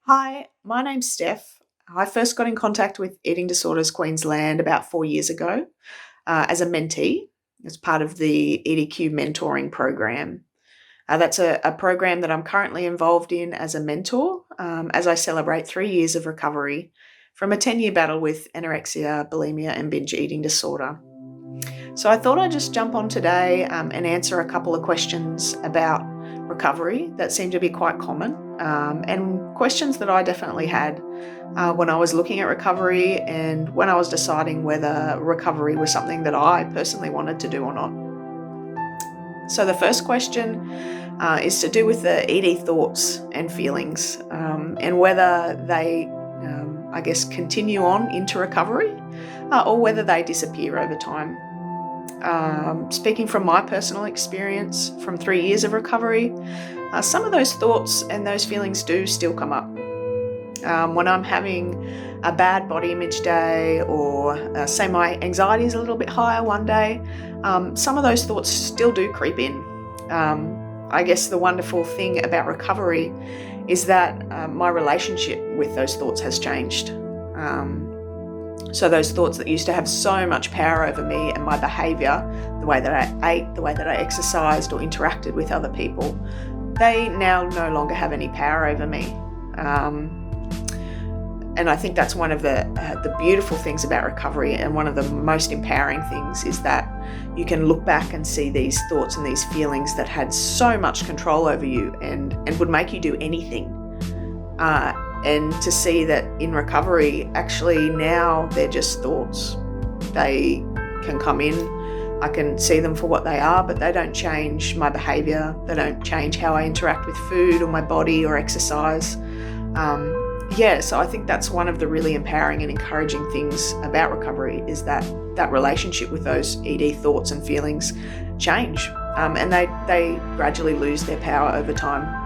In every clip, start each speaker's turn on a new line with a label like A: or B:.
A: Hi, my name's Steph. I first got in contact with Eating Disorders Queensland about 4 years ago as a mentee, as part of the EDQ mentoring program. That's a program that I'm currently involved in as a mentor as I celebrate 3 years of recovery from a 10-year battle with anorexia, bulimia, and binge eating disorder. So I thought I'd just jump on today and answer a couple of questions about recovery that seem to be quite common, and questions that I definitely had when I was looking at recovery and when I was deciding whether recovery was something that I personally wanted to do or not. So the first question is to do with the ED thoughts and feelings, and whether they, continue on into recovery or whether they disappear over time. Speaking from my personal experience from 3 years of recovery, some of those thoughts and those feelings do still come up. When I'm having a bad body image day, or say my anxiety is a little bit higher one day, some of those thoughts still do creep in. I guess the wonderful thing about recovery is that my relationship with those thoughts has changed. So those thoughts that used to have so much power over me and my behaviour, the way that I ate, the way that I exercised or interacted with other people, they now no longer have any power over me. And I think that's one of the beautiful things about recovery, and one of the most empowering things is that you can look back and see these thoughts and these feelings that had so much control over you and would make you do anything. And to see that in recovery, actually now they're just thoughts. They can come in, I can see them for what they are, but they don't change my behaviour. They don't change how I interact with food or my body or exercise. So I think that's one of the really empowering and encouraging things about recovery, is that relationship with those ED thoughts and feelings change, and they gradually lose their power over time.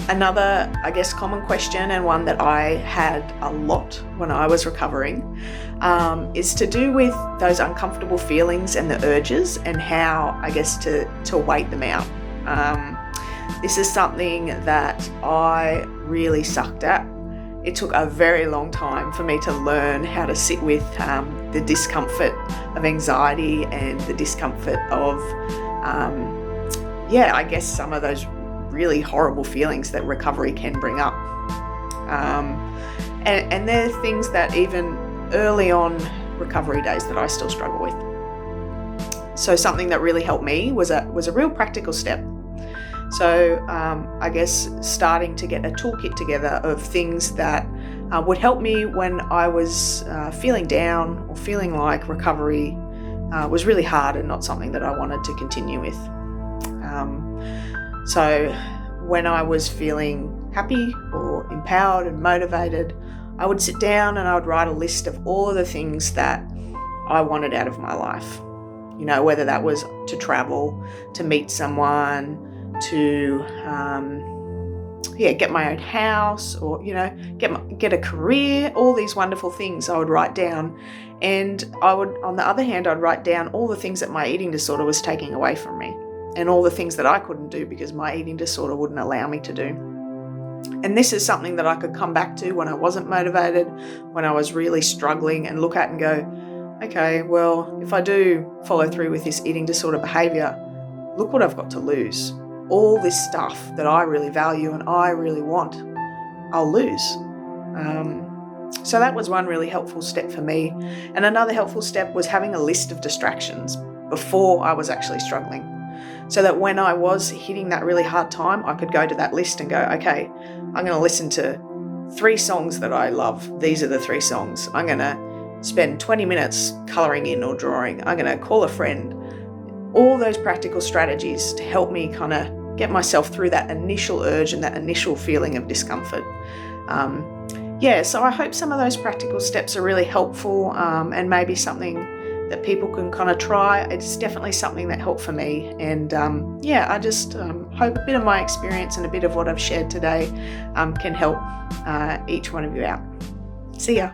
A: Another, common question, and one that I had a lot when I was recovering, is to do with those uncomfortable feelings and the urges, and how, to wait them out. This is something that I really sucked at. It took a very long time for me to learn how to sit with the discomfort of anxiety and the discomfort of, some of those really horrible feelings that recovery can bring up. And they're things that even early on recovery days that I still struggle with. So something that really helped me was a real practical step. So starting to get a toolkit together of things that would help me when I was feeling down or feeling like recovery was really hard and not something that I wanted to continue with. So when I was feeling happy or empowered and motivated, I would sit down and I would write a list of all of the things that I wanted out of my life. You know, whether that was to travel, to meet someone, to get my own house, or get a career. All these wonderful things I would write down, and on the other hand, I'd write down all the things that my eating disorder was taking away from me, and all the things that I couldn't do because my eating disorder wouldn't allow me to do. And this is something that I could come back to when I wasn't motivated, when I was really struggling, and look at and go, okay, well, if I do follow through with this eating disorder behaviour, look what I've got to lose. All this stuff that I really value and I really want, I'll lose. So that was one really helpful step for me. And another helpful step was having a list of distractions before I was actually struggling, so that when I was hitting that really hard time, I could go to that list and go, okay, I'm going to listen to 3 songs that I love. These are the 3 songs. I'm going to spend 20 minutes colouring in or drawing. I'm going to call a friend. All those practical strategies to help me kind of get myself through that initial urge and that initial feeling of discomfort. So I hope some of those practical steps are really helpful, and maybe something that people can kind of try. It's definitely something that helped for me. And I just hope a bit of my experience and a bit of what I've shared today can help each one of you out. See ya.